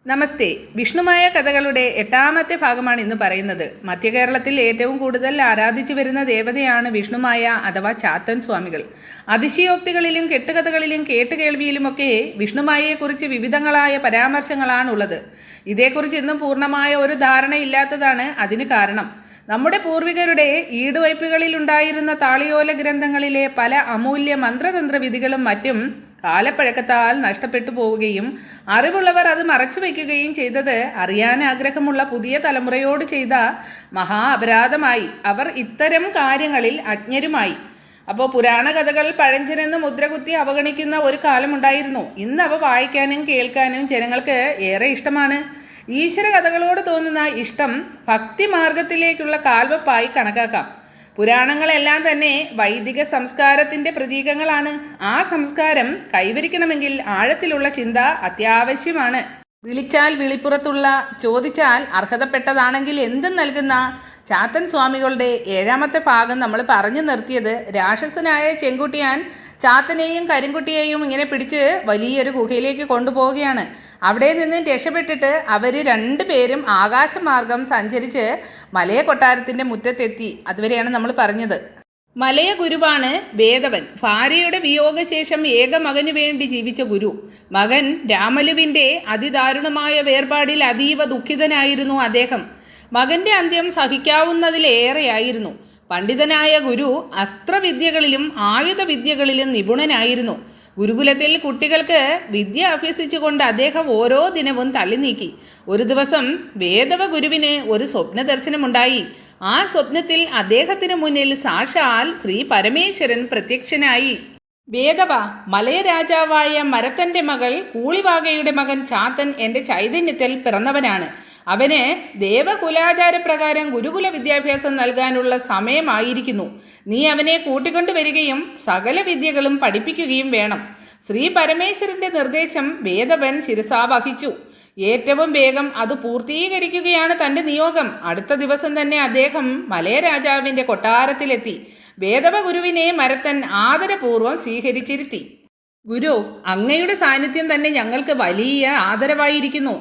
നമസ്തേ. വിഷ്ണുമായ കഥകളുടെ 8ാമത്തെ ഭാഗമാണ് ഇന്ന് പറയുന്നത്. മധ്യകേരളത്തിൽ ഏറ്റവും കൂടുതൽ ആരാധിച്ചു വരുന്ന ദേവതയാണ് വിഷ്ണുമായ അഥവാ ചാത്തൻ സ്വാമികൾ. അതിശയോക്തികളിലും കെട്ടുകഥകളിലും കേട്ടുകേൾവിയിലുമൊക്കെ വിഷ്ണുമായയെക്കുറിച്ച് വിവിധങ്ങളായ പരാമർശങ്ങളാണുള്ളത്. ഇതേക്കുറിച്ച് ഇന്നും പൂർണ്ണമായ ഒരു ധാരണയില്ലാത്തതാണ് അതിന് കാരണം. നമ്മുടെ പൂർവികരുടെ ഈടുവയ്പ്പുകളിലുണ്ടായിരുന്ന താളിയോല ഗ്രന്ഥങ്ങളിലെ പല അമൂല്യ മന്ത്രതന്ത്ര വിധികളും മറ്റും കാലപ്പഴക്കത്താൽ നഷ്ടപ്പെട്ടു പോവുകയും അറിവുള്ളവർ അത് മറച്ചു വയ്ക്കുകയും ചെയ്തത് അറിയാൻ ആഗ്രഹമുള്ള പുതിയ തലമുറയോട് ചെയ്ത മഹാ അപരാധമായി. അവർ ഇത്തരം കാര്യങ്ങളിൽ അജ്ഞരുമായി. അപ്പോൾ പുരാണ കഥകൾ പഴഞ്ചനെന്ന് മുദ്രകുത്തി അവഗണിക്കുന്ന ഒരു കാലമുണ്ടായിരുന്നു. ഇന്ന് അവ വായിക്കാനും കേൾക്കാനും ജനങ്ങൾക്ക് ഏറെ ഇഷ്ടമാണ്. ഈശ്വര കഥകളോട് തോന്നുന്ന ഇഷ്ടം ഭക്തിമാർഗത്തിലേക്കുള്ള കാൽവെപ്പായി കണക്കാക്കാം. പുരാണങ്ങളെല്ലാം തന്നെ വൈദിക സംസ്കാരത്തിൻ്റെ പ്രതീകങ്ങളാണ്. ആ സംസ്കാരം കൈവരിക്കണമെങ്കിൽ ആഴത്തിലുള്ള ചിന്ത അത്യാവശ്യമാണ്. വിളിച്ചാൽ വിളിപ്പുറത്തുള്ള, ചോദിച്ചാൽ അർഹതപ്പെട്ടതാണെങ്കിൽ എന്തും നൽകുന്ന ചാത്തൻ സ്വാമികളുടെ 7ാമത്തെ ഭാഗം നമ്മൾ പറഞ്ഞു നിർത്തിയത് രാക്ഷസനായ ചെങ്കുട്ടിയാൻ ചാത്തനെയും കരിങ്കുട്ടിയെയും ഇങ്ങനെ പിടിച്ച് വലിയൊരു ഗുഹയിലേക്ക് കൊണ്ടുപോവുകയാണ്. അവിടെ നിന്ന് രക്ഷപ്പെട്ടിട്ട് അവർ രണ്ടുപേരും ആകാശമാർഗം സഞ്ചരിച്ച് മലയ കൊട്ടാരത്തിൻ്റെ മുറ്റത്തെത്തി. അതുവരെയാണ് നമ്മൾ പറഞ്ഞത്. മലയ ഗുരുവാണ് വേദവൻ. ഭാര്യയുടെ വിയോഗശേഷം ഏക മകനു വേണ്ടി ജീവിച്ച ഗുരു. മകൻ രാമലുവിൻ്റെ അതിദാരുണമായ വേർപാടിൽ അതീവ ദുഃഖിതനായിരുന്നു അദ്ദേഹം. മകൻ്റെ അന്ത്യം സഹിക്കാവുന്നതിലേറെയായിരുന്നു. പണ്ഡിതനായ ഗുരു അസ്ത്രവിദ്യകളിലും ആയുധവിദ്യകളിലും നിപുണനായിരുന്നു. ഗുരുകുലത്തിൽ കുട്ടികൾക്ക് വിദ്യ അഭ്യസിച്ചുകൊണ്ട് അദ്ദേഹം ഓരോ ദിനവും തള്ളി നീക്കി. ഒരു ദിവസം വേദവ ഗുരുവിന് ഒരു സ്വപ്ന ദർശനമുണ്ടായി. ആ സ്വപ്നത്തിൽ അദ്ദേഹത്തിന് മുന്നിൽ സാക്ഷാൽ ശ്രീ പരമേശ്വരൻ പ്രത്യക്ഷനായി. വേദവ, മലയ രാജാവായ മരത്തൻ്റെ മകൾ കൂളിവാകയുടെ മകൻ ചാത്തൻ എൻ്റെ ചൈതന്യത്തിൽ പിറന്നവനാണ്. അവന് ദേവകുലാചാരപ്രകാരം ഗുരുകുല വിദ്യാഭ്യാസം നൽകാനുള്ള സമയമായിരിക്കുന്നു. നീ അവനെ കൂട്ടിക്കൊണ്ടുവരികയും സകല വിദ്യകളും പഠിപ്പിക്കുകയും വേണം. ശ്രീ പരമേശ്വരൻ്റെ നിർദ്ദേശം വേദവൻ ശിരസാവഹിച്ചു. ഏറ്റവും വേഗം അത് പൂർത്തീകരിക്കുകയാണ് തൻ്റെ നിയോഗം. അടുത്ത ദിവസം തന്നെ അദ്ദേഹം മലയ രാജാവിൻ്റെ കൊട്ടാരത്തിലെത്തി. വേദവ ഗുരുവിനെ മരത്തൻ ആദരപൂർവ്വം സ്വീകരിച്ചിരുത്തി. ഗുരു, അങ്ങയുടെ സാന്നിധ്യം തന്നെ ഞങ്ങൾക്ക് വലിയ ആദരവായിരിക്കുന്നു.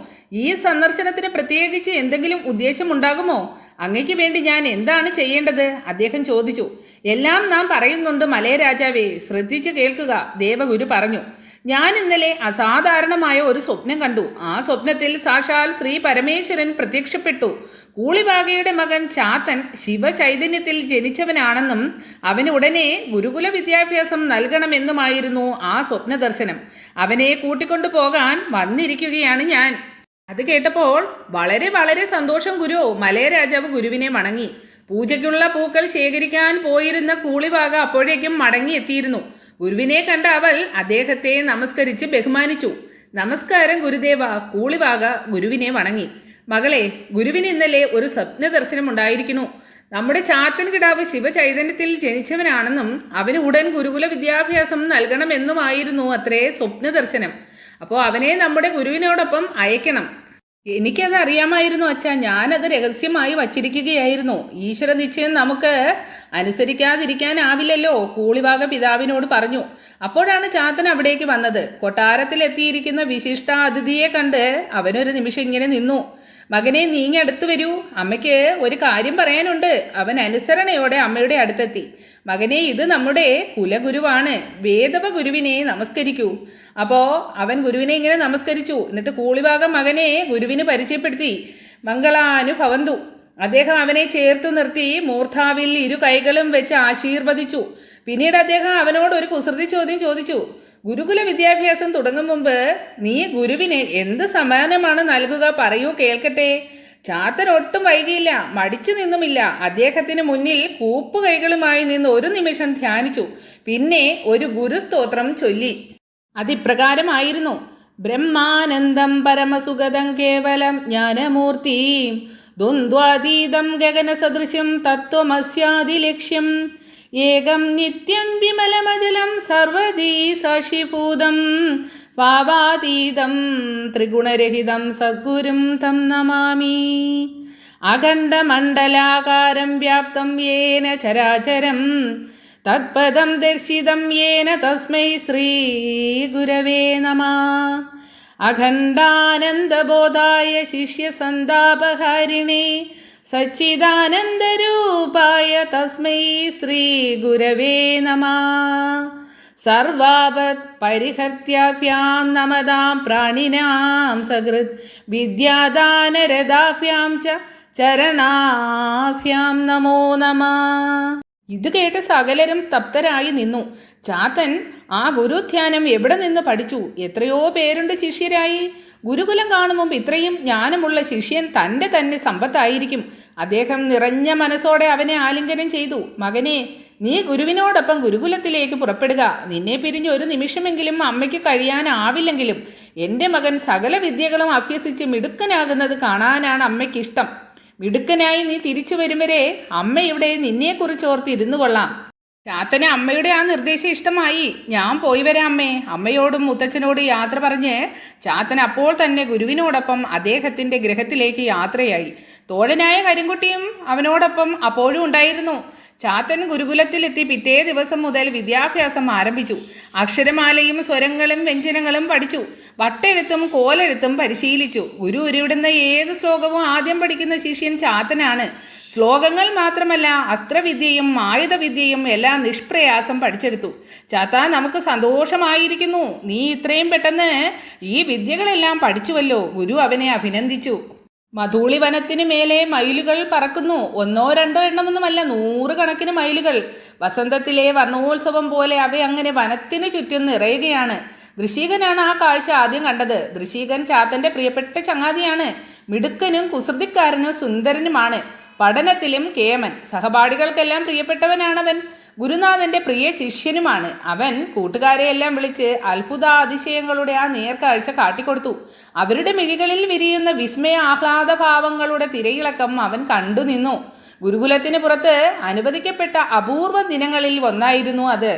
ഈ സന്ദർശനത്തിന് പ്രത്യേകിച്ച് എന്തെങ്കിലും ഉദ്ദേശമുണ്ടാകുമോ? അങ്ങയ്ക്ക് വേണ്ടി ഞാൻ എന്താണ് ചെയ്യേണ്ടത്? അദ്ദേഹം ചോദിച്ചു. എല്ലാം നാം പറയുന്നുണ്ട് മലയ രാജാവേ, ശ്രദ്ധിച്ച് കേൾക്കുക, ദേവഗുരു പറഞ്ഞു. ഞാൻ ഇന്നലെ അസാധാരണമായ ഒരു സ്വപ്നം കണ്ടു. ആ സ്വപ്നത്തിൽ സാക്ഷാൽ ശ്രീ പരമേശ്വരൻ പ്രത്യക്ഷപ്പെട്ടു. കൂളിവാകയുടെ മകൻ ചാത്തൻ ശിവചൈതന്യത്തിൽ ജനിച്ചവനാണെന്നും അവന് ഉടനെ ഗുരുകുല വിദ്യാഭ്യാസം നൽകണമെന്നുമായിരുന്നു ആ സ്വപ്ന ദർശനം. അവനെ കൂട്ടിക്കൊണ്ടു പോകാൻ വന്നിരിക്കുകയാണ് ഞാൻ. അത് കേട്ടപ്പോൾ വളരെ വളരെ സന്തോഷം ഗുരു. മലയ രാജാവ് ഗുരുവിനെ വണങ്ങി. പൂജയ്ക്കുള്ള പൂക്കൾ ശേഖരിക്കാൻ പോയിരുന്ന കൂളിവാക അപ്പോഴേക്കും മടങ്ങിയെത്തിയിരുന്നു. ഗുരുവിനെ കണ്ട അവൾ അദ്ദേഹത്തെ നമസ്കരിച്ച് ബഹുമാനിച്ചു. നമസ്കാരം ഗുരുദേവ. കൂളിവാക ഗുരുവിനെ വണങ്ങി. മകളെ, ഗുരുവിന് ഇന്നലെ ഒരു സ്വപ്ന ദർശനം ഉണ്ടായിരിക്കുന്നു. നമ്മുടെ ചാത്തൻ കിടാവ് ശിവചൈതന്യത്തിൽ ജനിച്ചവനാണെന്നും അവന് ഉടൻ ഗുരുകുല വിദ്യാഭ്യാസം നൽകണമെന്നുമായിരുന്നു അത്രേ സ്വപ്ന ദർശനം. അപ്പോൾ അവനെ നമ്മുടെ ഗുരുവിനോടൊപ്പം അയക്കണം. എനിക്കത് അറിയാമായിരുന്നു അച്ഛാ. ഞാനത് രഹസ്യമായി വച്ചിരിക്കുകയായിരുന്നു. ഈശ്വര നിശ്ചയം നമുക്ക് അനുസരിക്കാതിരിക്കാനാവില്ലല്ലോ, കൂളിവാക പിതാവിനോട് പറഞ്ഞു. അപ്പോഴാണ് ചാത്തൻ അവിടേക്ക് വന്നത്. കൊട്ടാരത്തിലെത്തിയിരിക്കുന്ന വിശിഷ്ട അതിഥിയെ കണ്ട് അവനൊരു നിമിഷം ഇങ്ങനെ നിന്നു. മകനെ, നീങ്ങി അടുത്ത് വരൂ, അമ്മയ്ക്ക് ഒരു കാര്യം പറയാനുണ്ട്. അവൻ അനുസരണയോടെ അമ്മയുടെ അടുത്തെത്തി. മകനെ, ഇത് നമ്മുടെ കുലഗുരുവാണ്, വേദവ ഗുരുവിനെ നമസ്കരിക്കൂ. അപ്പോൾ അവൻ ഗുരുവിനെ ഇങ്ങനെ നമസ്കരിച്ചു. എന്നിട്ട് കൂളിവാക മകനെ ഗുരുവിന് പരിചയപ്പെടുത്തി. മംഗളാനുഭവന്തു. അദ്ദേഹം അവനെ ചേർത്ത് നിർത്തി മൂർധാവിൽ 2 കൈകളും വെച്ച് ആശീർവദിച്ചു. പിന്നീട് അദ്ദേഹം അവനോട് ഒരു കുസൃതി ചോദ്യം ചോദിച്ചു. ഗുരുകുല വിദ്യാഭ്യാസം തുടങ്ങും മുമ്പ് നീ ഗുരുവിന് എന്ത് സമ്മാനമാണ് നൽകുക? പറയൂ, കേൾക്കട്ടെ. ചാത്തൻ ഒട്ടും വൈകിയില്ല, മടിച്ചു നിന്നുമില്ല. അദ്ദേഹത്തിന് മുന്നിൽ കൂപ്പുകൈകളുമായി നിന്ന് ഒരു നിമിഷം ധ്യാനിച്ചു. പിന്നെ ഒരു ഗുരുസ്തോത്രം ചൊല്ലി. അതിപ്രകാരമായിരുന്നു. ബ്രഹ്മാനന്ദം പരമസുഗതം കേവലം ജ്ഞാനമൂർത്തി ദ്വന്ദ്വാതീതം ഗഗനസദൃശ്യം തത്വമസ്യാദിലക്ഷ്യം ഏകം നിത്യം വിമലമജലം സർവദീ സാക്ഷിഭൂതം ഭാവാതീതം ത്രിഗുണരഹിതം സദ്ഗുരും തം നമാമി. അഖണ്ഡമണ്ഡലാകാരം വ്യാപ്തം യേന ചരാചരം തത്പദം ദർശിതം യേന തസ്മൈ ശ്രീ ഗുരവേ നമഃ. അഖണ്ഡാനന്ദബോധായ ശിഷ്യസന്താപഹാരിണേ സച്ചിദാനന്ദരൂപായ തസ്മൈ ശ്രീ ഗുരവേ നമഃ. സർവാപത് പരിഹർത്യാഭ്യാം നമതാം പ്രാണിനാം സകൃത് വിദ്യാദാനരദാഭ്യാം ച ചരണാഭ്യാം നമോ നമഃ. ഇത് കേട്ട് സകലരും സ്തബ്ധരായി നിന്നു. ചാത്തൻ ആ ഗുരുധ്യാനം എവിടെ നിന്ന് പഠിച്ചു? എത്രയോ പേരുണ്ട് ശിഷ്യരായി. ഗുരുകുലം കാണും മുമ്പ് ഇത്രയും ജ്ഞാനമുള്ള ശിഷ്യൻ തൻ്റെ തന്നെ സമ്പത്തായിരിക്കും. അദ്ദേഹം നിറഞ്ഞ മനസ്സോടെ അവനെ ആലിംഗനം ചെയ്തു. മകനെ, നീ ഗുരുവിനോടൊപ്പം ഗുരുകുലത്തിലേക്ക് പുറപ്പെടുക. നിന്നെ പിരിഞ്ഞ് ഒരു നിമിഷമെങ്കിലും അമ്മയ്ക്ക് കഴിയാനാവില്ലെങ്കിലും എൻ്റെ മകൻ സകല വിദ്യകളും അഭ്യസിച്ച് മിടുക്കനാകുന്നത് കാണാനാണ് അമ്മയ്ക്കിഷ്ടം. മിടുക്കനായി നീ തിരിച്ചു വരും വരെ അമ്മയുടെ നിന്നെക്കുറിച്ച് ഓർത്തിരുന്നു കൊള്ളാം. ചാത്തന് അമ്മയുടെ ആ നിർദ്ദേശം ഇഷ്ടമായി. ഞാൻ പോയി വരാം അമ്മേ. അമ്മയോടും മുത്തച്ഛനോടും യാത്ര പറഞ്ഞ് ചാത്തൻ അപ്പോൾ തന്നെ ഗുരുവിനോടൊപ്പം അദ്ദേഹത്തിൻ്റെ ഗൃഹത്തിലേക്ക് യാത്രയായി. തോഴനായ കരിങ്കുട്ടിയും അവനോടൊപ്പം അപ്പോഴും ഉണ്ടായിരുന്നു. ചാത്തൻ ഗുരുകുലത്തിലെത്തി പിറ്റേ ദിവസം മുതൽ വിദ്യാഭ്യാസം ആരംഭിച്ചു. അക്ഷരമാലയും സ്വരങ്ങളും വ്യഞ്ജനങ്ങളും പഠിച്ചു. വട്ടെഴുത്തും കോലെഴുത്തും പരിശീലിച്ചു. ഗുരു ഉരുവിടുന്ന ഏത് ശ്ലോകവും ആദ്യം പഠിക്കുന്ന ശിഷ്യൻ ചാത്തനാണ്. ശ്ലോകങ്ങൾ മാത്രമല്ല, അസ്ത്രവിദ്യയും ആയുധവിദ്യയും എല്ലാം നിഷ്പ്രയാസം പഠിച്ചെടുത്തു. ചാത്ത, നമുക്ക് സന്തോഷമായിരിക്കുന്നു. നീ ഇത്രയും പെട്ടെന്ന് ഈ വിദ്യകളെല്ലാം പഠിച്ചുവല്ലോ. ഗുരു അവനെ അഭിനന്ദിച്ചു. മധൂളി വനത്തിന് മേലെ മയിലുകൾ പറക്കുന്നു. ഒന്നോ രണ്ടോ എണ്ണമൊന്നുമല്ല, 100 കണക്കിന് മയിലുകൾ. വസന്തത്തിലെ വർണ്ണോത്സവം പോലെ അവ അങ്ങനെ വനത്തിന് ചുറ്റും നിറയുകയാണ്. ദൃശീകനാണ് ആ കാഴ്ച ആദ്യം കണ്ടത്. ദൃശീകൻ ചാത്തൻ്റെ പ്രിയപ്പെട്ട ചങ്ങാതിയാണ്. മിടുക്കനും കുസൃതിക്കാരനും സുന്ദരനുമാണ്. പഠനത്തിലും കേമൻ. സഹപാഠികൾക്കെല്ലാം പ്രിയപ്പെട്ടവനാണവൻ. ഗുരുനാഥൻ്റെ പ്രിയ ശിഷ്യനുമാണ് അവൻ. കൂട്ടുകാരെയെല്ലാം വിളിച്ച് അത്ഭുതാതിശയങ്ങളുടെ ആ നേർക്കാഴ്ച കാട്ടിക്കൊടുത്തു. അവരുടെ മിഴികളിൽ വിരിയുന്ന വിസ്മയ ആഹ്ലാദ ഭാവങ്ങളുടെ തിരയിളക്കം അവൻ കണ്ടു നിന്നു. ഗുരുകുലത്തിന് പുറത്ത് അനുവദിക്കപ്പെട്ട അപൂർവ ദിനങ്ങളിൽ ഒന്നായിരുന്നു അത്.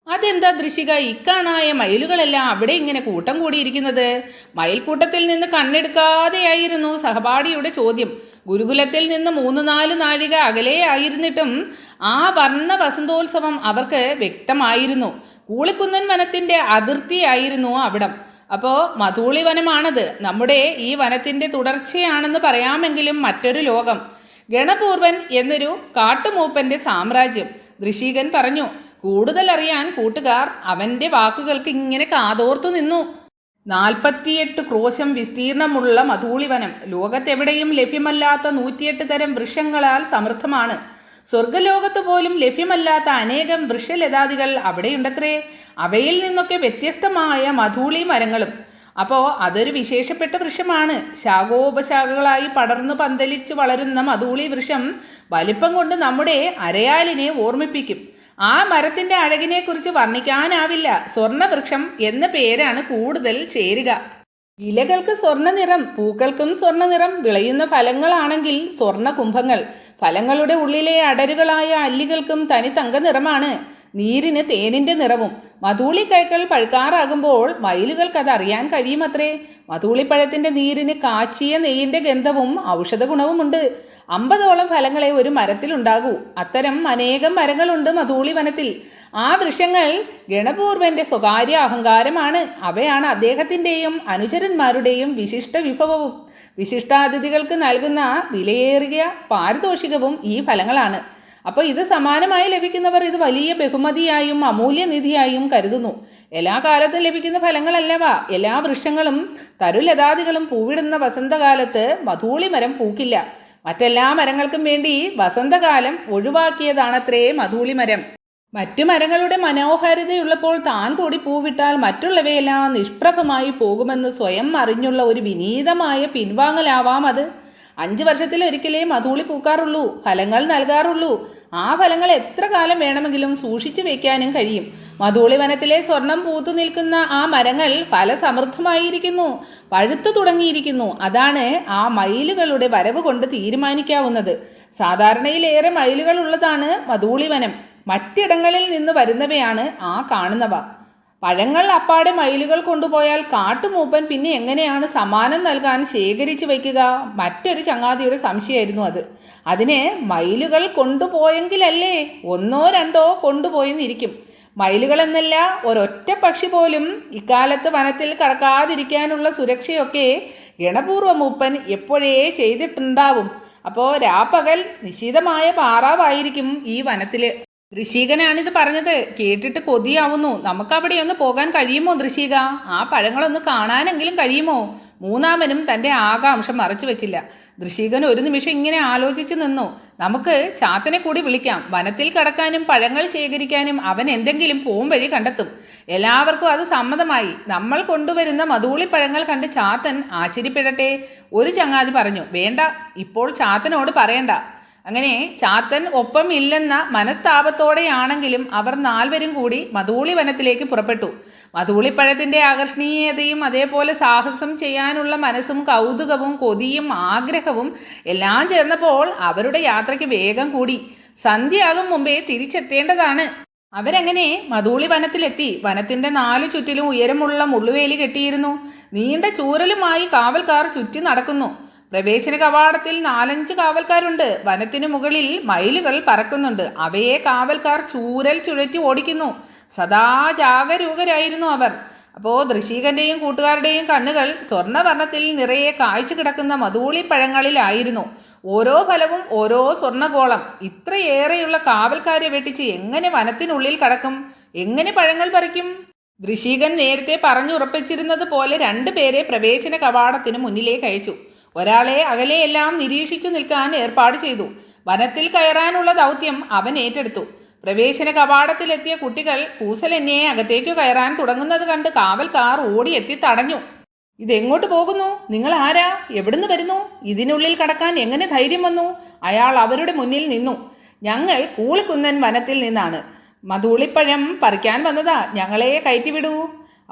അതെന്താ ദൃശിക, ഇക്കാണായ മയിലുകളെല്ലാം അവിടെ ഇങ്ങനെ കൂട്ടം കൂടിയിരിക്കുന്നത്? മയിൽക്കൂട്ടത്തിൽ നിന്ന് കണ്ണെടുക്കാതെയായിരുന്നു സഹപാഠിയുടെ ചോദ്യം. ഗുരുകുലത്തിൽ നിന്ന് 3-4 നാഴിക അകലെയായിരുന്നിട്ടും ആ വർണ്ണ വസന്തോത്സവം അവർക്ക് വ്യക്തമായിരുന്നു. കൂളിക്കുന്നൻ വനത്തിൻ്റെ അതിർത്തിയായിരുന്നു അവിടം. അപ്പോൾ മധൂളി വനമാണത്. നമ്മുടെ ഈ വനത്തിൻ്റെ തുടർച്ചയാണെന്ന് പറയാമെങ്കിലും മറ്റൊരു ലോകം. ഗണപൂർവൻ എന്നൊരു കാട്ടുമൂപ്പൻ്റെ സാമ്രാജ്യം. ദൃശീകൻ പറഞ്ഞു. കൂടുതൽ അറിയാൻ കൂട്ടുകാർ അവൻ്റെ വാക്കുകൾക്ക് ഇങ്ങനെ കാതോർത്തു നിന്നു. 48 ക്രോശം വിസ്തീർണമുള്ള മധൂളിവനം ലോകത്തെവിടെയും ലഭ്യമല്ലാത്ത 108 തരം വൃക്ഷങ്ങളാൽ സമൃദ്ധമാണ്. സ്വർഗലോകത്ത് പോലും ലഭ്യമല്ലാത്ത അനേകം വൃക്ഷലതാദികൾ അവിടെയുണ്ടത്രേ. അവയിൽ നിന്നൊക്കെ വ്യത്യസ്തമായ മധൂളി മരങ്ങളും. അപ്പോൾ അതൊരു വിശേഷപ്പെട്ട വൃക്ഷമാണ്. ശാഖോപശാഖകളായി പടർന്നു പന്തലിച്ച് വളരുന്ന മധൂളി വൃക്ഷം വലിപ്പം കൊണ്ട് നമ്മുടെ അരയാലിനെ ഓർമ്മിപ്പിക്കും. ആ മരത്തിൻ്റെ അഴകിനെക്കുറിച്ച് വർണ്ണിക്കാനാവില്ല. സ്വർണ്ണവൃക്ഷം എന്ന പേരാണ് കൂടുതൽ ചേരുക. ഇലകൾക്ക് സ്വർണ്ണ നിറം, പൂക്കൾക്കും സ്വർണ്ണ നിറം. വിളയുന്ന ഫലങ്ങളാണെങ്കിൽ സ്വർണ്ണ കുംഭങ്ങൾ. ഫലങ്ങളുടെ ഉള്ളിലെ അടരുകളായ അല്ലികൾക്കും തനി തങ്ക നിറമാണ്. നീരിന് തേനിൻ്റെ നിറവും. മധൂളിക്കൈകൾ പഴുക്കാറാകുമ്പോൾ മയിലുകൾക്ക് അത് അറിയാൻ കഴിയുമത്രേ. മധൂളിപ്പഴത്തിൻ്റെ നീരിന് കാച്ചിയ നെയ്യിൻ്റെ ഗന്ധവും ഔഷധ ഗുണവുമുണ്ട്. 50ഓളം ഫലങ്ങളെ ഒരു മരത്തിലുണ്ടാകൂ. അത്തരം അനേകം മരങ്ങളുണ്ട് മധൂളി വനത്തിൽ. ആ വൃക്ഷങ്ങൾ ഗണപൂർവൻ്റെ സ്വകാര്യ അഹങ്കാരമാണ്. അവയാണ് അദ്ദേഹത്തിൻ്റെയും അനുചരന്മാരുടെയും വിശിഷ്ട വിഭവവും. വിശിഷ്ടാതിഥികൾക്ക് നൽകുന്ന വിലയേറിയ പാരിതോഷികവും ഈ ഫലങ്ങളാണ്. അപ്പോൾ ഇത് സമാനമായി ലഭിക്കുന്നവർ ഇത് വലിയ ബഹുമതിയായും അമൂല്യനിധിയായും കരുതുന്നു. എല്ലാ കാലത്തും ലഭിക്കുന്ന ഫലങ്ങളല്ലവ. എല്ലാ വൃക്ഷങ്ങളും തരുലതാദികളും പൂവിടുന്ന വസന്തകാലത്ത് മധൂളി മരം പൂക്കില്ല. മറ്റെല്ലാ മരങ്ങൾക്കും വേണ്ടി വസന്തകാലം ഒഴിവാക്കിയതാണത്രേ മധൂളി മരം. മറ്റു മരങ്ങളുടെ മനോഹാരിതയുള്ളപ്പോൾ താൻ കൂടി പൂവിട്ടാൽ മറ്റുള്ളവയെല്ലാം നിഷ്പ്രഭമായി പോകുമെന്ന് സ്വയം അറിഞ്ഞുള്ള ഒരു വിനീതമായ പിൻവാങ്ങലാവാം അത്. 5 വർഷത്തിലൊരിക്കലേ മധൂളി പൂക്കാറുള്ളൂ, ഫലങ്ങൾ നൽകാറുള്ളൂ. ആ ഫലങ്ങൾ എത്ര കാലം വേണമെങ്കിലും സൂക്ഷിച്ചു വയ്ക്കാനും കഴിയും. മധൂളി വനത്തിലെ സ്വർണം പൂത്തു നിൽക്കുന്ന ആ മരങ്ങൾ ഫലസമൃദ്ധമായിരിക്കുന്നു, പഴുത്തു തുടങ്ങിയിരിക്കുന്നു. അതാണ് ആ മയിലുകളുടെ വരവ് കൊണ്ട് തീരുമാനിക്കാവുന്നത്. സാധാരണയിലേറെ മയിലുകൾ ഉള്ളതാണ് മധൂളി വനം. മറ്റിടങ്ങളിൽ നിന്ന് വരുന്നവയാണ് ആ കാണുന്നവ. പഴങ്ങൾ അപ്പാടെ മയിലുകൾ കൊണ്ടുപോയാൽ കാട്ടുമൂപ്പൻ പിന്നെ എങ്ങനെയാണ് സമ്മാനം നൽകാൻ ശേഖരിച്ചു വയ്ക്കുക? മറ്റൊരു ചങ്ങാതിയുടെ സംശയമായിരുന്നു അത്. അതിന് മയിലുകൾ കൊണ്ടുപോയെങ്കിലല്ലേ 1-2 കൊണ്ടുപോയെന്നിരിക്കും. മയിലുകളെന്നല്ല ഒരൊറ്റ പക്ഷി പോലും ഇക്കാലത്ത് വനത്തിൽ കടക്കാതിരിക്കാനുള്ള സുരക്ഷയൊക്കെ ഗണപൂർവ മൂപ്പൻ എപ്പോഴേ ചെയ്തിട്ടുണ്ടാവും. അപ്പോൾ രാപ്പകൽ നിശിതമായ പാറാവായിരിക്കും ഈ വനത്തിൽ. ഋഷികനാണിത് പറഞ്ഞത്. കേട്ടിട്ട് കൊതിയാവുന്നു. നമുക്കവിടെ ഒന്ന് പോകാൻ കഴിയുമോ ഋഷിക? ആ പഴങ്ങളൊന്ന് കാണാനെങ്കിലും കഴിയുമോ? മൂന്നാമനും തൻ്റെ ആകാംക്ഷ മറച്ചു വെച്ചില്ല. ഋഷികൻ ഒരു നിമിഷം ഇങ്ങനെ ആലോചിച്ചു നിന്നു. നമുക്ക് ചാത്തനെ കൂടി വിളിക്കാം. വനത്തിൽ കടക്കാനും പഴങ്ങൾ ശേഖരിക്കാനും അവൻ എന്തെങ്കിലും പോം വഴി കണ്ടെത്തും. എല്ലാവർക്കും അത് സമ്മതമായി. നമ്മൾ കൊണ്ടുവരുന്ന മധുളിപ്പഴങ്ങൾ കണ്ട് ചാത്തൻ ആശ്ചര്യപ്പെടട്ടെ. ഒരു ചങ്ങാതി പറഞ്ഞു, വേണ്ട, ഇപ്പോൾ ചാത്തനോട് പറയണ്ട. അങ്ങനെ ചാത്തൻ ഒപ്പം ഇല്ലെന്ന മനസ്താപത്തോടെയാണെങ്കിലും അവർ നാൽവരും കൂടി മധൂളി വനത്തിലേക്ക് പുറപ്പെട്ടു. മധൂളിപ്പഴത്തിൻ്റെ ആകർഷണീയതയും അതേപോലെ സാഹസം ചെയ്യാനുള്ള മനസ്സും കൗതുകവും കൊതിയും ആഗ്രഹവും എല്ലാം ചേർന്നപ്പോൾ അവരുടെ യാത്രയ്ക്ക് വേഗം കൂടി. സന്ധ്യയാകും മുമ്പേ തിരിച്ചെത്തേണ്ടതാണ്. അവരങ്ങനെ മധൂളി വനത്തിലെത്തി. വനത്തിൻ്റെ നാലു ചുറ്റിലും ഉയരമുള്ള മുള്ളുവേലി കെട്ടിയിരുന്നു. നീണ്ട ചൂരലുമായി കാവൽക്കാർ ചുറ്റി നടക്കുന്നു. പ്രവേശന കവാടത്തിൽ 4-5 കാവൽക്കാരുണ്ട്. വനത്തിനു മുകളിൽ മയിലുകൾ പറക്കുന്നുണ്ട്. അവയെ കാവൽക്കാർ ചൂരൽ ചുഴറ്റി ഓടിക്കുന്നു. സദാ ജാഗരൂകരായിരുന്നു അവർ. അപ്പോൾ ഋഷികന്റെയും കൂട്ടുകാരുടെയും കണ്ണുകൾ സ്വർണ്ണവർണ്ണത്തിൽ നിറയെ കായ്ച്ചു കിടക്കുന്ന മധൂളിപ്പഴങ്ങളിലായിരുന്നു. ഓരോ ഫലവും ഓരോ സ്വർണ്ണഗോളം. ഇത്രയേറെയുള്ള കാവൽക്കാരെ വെട്ടിച്ച് എങ്ങനെ വനത്തിനുള്ളിൽ കടക്കും? എങ്ങനെ പഴങ്ങൾ പറിക്കും? ഋഷികൻ നേരത്തെ പറഞ്ഞുറപ്പിച്ചിരുന്നത് പോലെ 2 പേരെ പ്രവേശന കവാടത്തിന് മുന്നിലേക്ക് അയച്ചു. ഒരാളെ അകലെയെല്ലാം നിരീക്ഷിച്ചു നിൽക്കാൻ ഏർപ്പാട് ചെയ്തു. വനത്തിൽ കയറാനുള്ള ദൗത്യം അവൻ ഏറ്റെടുത്തു. പ്രവേശന കവാടത്തിലെത്തിയ കുട്ടികൾ കൂസലെന്നെ അകത്തേക്കു കയറാൻ തുടങ്ങുന്നത് കണ്ട് കാവൽക്കാർ ഓടിയെത്തി തടഞ്ഞു. ഇതെങ്ങോട്ട് പോകുന്നു? നിങ്ങൾ ആരാ? എവിടുന്ന് വരുന്നു? ഇതിനുള്ളിൽ കടക്കാൻ എങ്ങനെ ധൈര്യം വന്നു? അയാൾ അവരുടെ മുന്നിൽ നിന്നു. ഞങ്ങൾ കൂളിക്കുന്നൻ വനത്തിൽ നിന്നാണ്. മധൂളിപ്പഴം പറിക്കാൻ വന്നതാ. ഞങ്ങളെ കയറ്റിവിടൂ.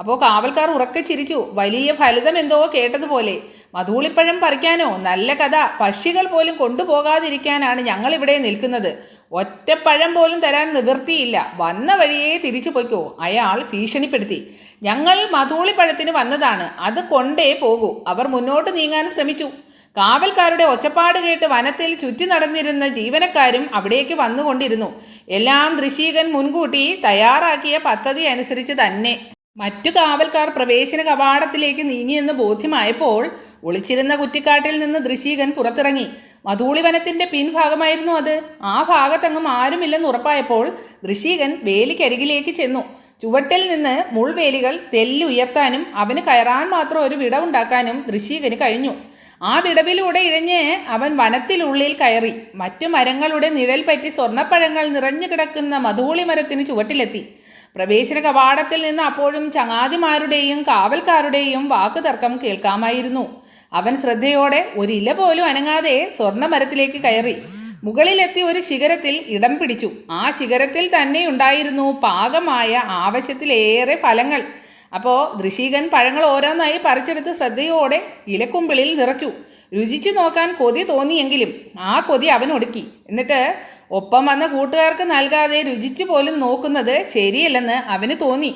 അപ്പോൾ കാവൽക്കാർ ഉറക്കെ ചിരിച്ചു. വലിയ ഫലിതം എന്തോ കേട്ടതുപോലെ. മധൂളിപ്പഴം പറിക്കാനോ? നല്ല കഥ. പക്ഷികൾ പോലും കൊണ്ടുപോകാതിരിക്കാനാണ് ഞങ്ങളിവിടെ നിൽക്കുന്നത്. ഒറ്റപ്പഴം പോലും തരാൻ നിവൃത്തിയില്ല. വന്ന വഴിയേ തിരിച്ചു പൊയ്ക്കോ. അയാൾ ഭീഷണിപ്പെടുത്തി. ഞങ്ങൾ മധൂളിപ്പഴത്തിന് വന്നതാണ്. അത് കൊണ്ടേ പോകൂ. അവർ മുന്നോട്ട് നീങ്ങാൻ ശ്രമിച്ചു. കാവൽക്കാരുടെ ഒച്ചപ്പാട് കേട്ട് വനത്തിൽ ചുറ്റി നടന്നിരുന്ന ജീവനക്കാരും അവിടേക്ക് വന്നുകൊണ്ടിരുന്നു. എല്ലാം ഋഷികൻ മുൻകൂട്ടി തയ്യാറാക്കിയ പദ്ധതി അനുസരിച്ച് തന്നെ. മറ്റു കാവൽക്കാർ പ്രവേശന കവാടത്തിലേക്ക് നീങ്ങിയെന്ന് ബോധ്യമായപ്പോൾ ഒളിച്ചിരുന്ന കുറ്റിക്കാട്ടിൽ നിന്ന് ഋഷികൻ പുറത്തിറങ്ങി. മധൂളി വനത്തിൻ്റെ പിൻഭാഗമായിരുന്നു അത്. ആ ഭാഗത്തെങ്ങും ആരുമില്ലെന്ന് ഉറപ്പായപ്പോൾ ഋഷികൻ വേലിക്കരികിലേക്ക് ചെന്നു. ചുവട്ടിൽ നിന്ന് മുൾവേലികൾ തെല്ലുയർത്താനും അവന് കയറാൻ മാത്രം ഒരു വിടവുണ്ടാക്കാനും ഋഷികന് കഴിഞ്ഞു. ആ വിടവിലൂടെ ഇഴഞ്ഞ് അവൻ വനത്തിനുള്ളിൽ കയറി. മറ്റു മരങ്ങളുടെ നിഴൽ പറ്റി സ്വർണ്ണപ്പഴങ്ങൾ നിറഞ്ഞു കിടക്കുന്ന മധൂളി മരത്തിന് ചുവട്ടിലെത്തി. പ്രവേശന കവാടത്തിൽ നിന്ന് അപ്പോഴും ചങ്ങാതിമാരുടെയും കാവൽക്കാരുടെയും വാക്കുതർക്കം കേൾക്കാമായിരുന്നു. അവൻ ശ്രദ്ധയോടെ ഒരില പോലും അനങ്ങാതെ സ്വർണ്ണമരത്തിലേക്ക് കയറി. മുകളിലെത്തി ഒരു ശിഖരത്തിൽ ഇടം പിടിച്ചു. ആ ശിഖരത്തിൽ തന്നെ ഉണ്ടായിരുന്നു പാകമായ ആവശ്യത്തിലേറെ ഫലങ്ങൾ. അപ്പോൾ ഋഷികൻ പഴങ്ങൾ ഓരോന്നായി പറിച്ചെടുത്ത് ശ്രദ്ധയോടെ ഇലക്കുമ്പിളിൽ നിറച്ചു. രുചിച്ചു നോക്കാൻ കൊതി തോന്നിയെങ്കിലും ആ കൊതി അവൻ ഒടുക്കി. എന്നിട്ട് ഒപ്പം വന്ന കൂട്ടുകാർക്ക് നൽകാതെ രുചിച്ചു പോലും നോക്കുന്നത് ശരിയല്ലെന്ന് അവന് തോന്നി.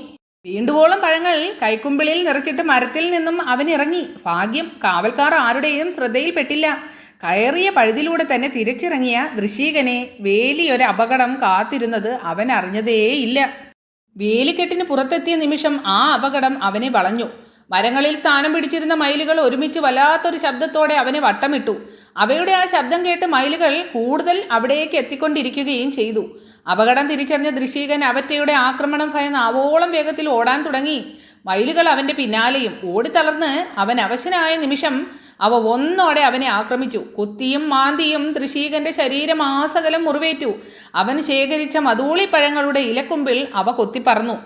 വീണ്ടുവോളം പഴങ്ങൾ കൈക്കുമ്പിളിൽ നിറച്ചിട്ട് മരത്തിൽ നിന്നും അവൻ ഇറങ്ങി. ഭാഗ്യം, കാവൽക്കാർ ആരുടെയും ശ്രദ്ധയിൽപ്പെട്ടില്ല. കയറിയ പഴുതിലൂടെ തന്നെ തിരിച്ചിറങ്ങിയ ഋഷികനെ വേലിയൊരു അപകടം കാത്തിരുന്നത് അവൻ അറിഞ്ഞതേയില്ല. വേലിക്കെട്ടിന് പുറത്തെത്തിയ നിമിഷം ആ അപകടം അവനെ വളഞ്ഞു. മരങ്ങളിൽ സ്ഥാനം പിടിച്ചിരുന്ന മയിലുകൾ ഒരുമിച്ച് വല്ലാത്തൊരു ശബ്ദത്തോടെ അവനെ വട്ടമിട്ടു. അവയുടെ ആ ശബ്ദം കേട്ട് മയിലുകൾ കൂടുതൽ അവിടേക്ക് എത്തിക്കൊണ്ടിരിക്കുകയും ചെയ്തു. അപകടം തിരിച്ചറിഞ്ഞ ഋഷികൻ അവറ്റയുടെ ആക്രമണം ഭയന്ന് ആവോളം വേഗത്തിൽ ഓടാൻ തുടങ്ങി. മയിലുകൾ അവൻ്റെ പിന്നാലെയും. ഓടിത്തളർന്ന് അവൻ അവശനായ നിമിഷം അവ ഒന്നോടെ അവനെ ആക്രമിച്ചു. കുത്തിയും മാന്തിയും ഋഷികന്റെ ശരീരം ആസകലം മുറിവേറ്റു. അവൻ ശേഖരിച്ച മധൂളിപ്പഴങ്ങളുടെ ഇലക്കുമ്പിൽ അവ കൊത്തിപ്പറന്നു.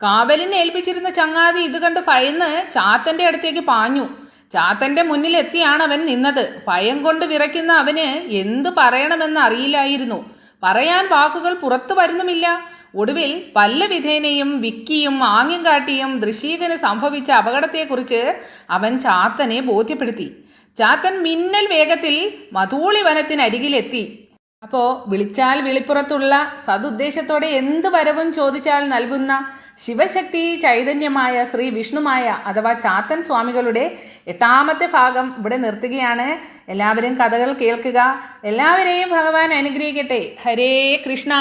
കാവലിനെ ഏൽപ്പിച്ചിരുന്ന ചങ്ങാതി ഇത് കണ്ട് ഭയന്ന് ചാത്തൻ്റെ അടുത്തേക്ക് പാഞ്ഞു. ചാത്തൻ്റെ മുന്നിലെത്തിയാണ് അവൻ നിന്നത്. ഭയം കൊണ്ട് വിറയ്ക്കുന്ന അവന് എന്തു പറയണമെന്ന് അറിയില്ലായിരുന്നു. പറയാൻ വാക്കുകൾ പുറത്തു വരുന്നുമില്ല. ഒടുവിൽ പല്ല വിധേനയും വിക്കിയും ആംഗ്യം കാട്ടിയും ഋഷികന് സംഭവിച്ച അപകടത്തെക്കുറിച്ച് അവൻ ചാത്തനെ ബോധ്യപ്പെടുത്തി. ചാത്തൻ മിന്നൽ വേഗത്തിൽ മധൂളി വനത്തിനരികിലെത്തി. അപ്പോൾ വിളിച്ചാൽ വിളിപ്പുറത്തുള്ള സതുദ്ദേശത്തോടെ എന്ത് വരവും ചോദിച്ചാൽ നൽകുന്ന ശിവശക്തി ചൈതന്യമായ ശ്രീ വിഷ്ണുമായ അഥവാ ചാത്തൻ സ്വാമികളുടെ 8ാമത്തെ ഭാഗം ഇവിടെ നിർത്തുകയാണ്. എല്ലാവരും കഥകൾ കേൾക്കുക. എല്ലാവരെയും ഭഗവാൻ അനുഗ്രഹിക്കട്ടെ. ഹരേ കൃഷ്ണ.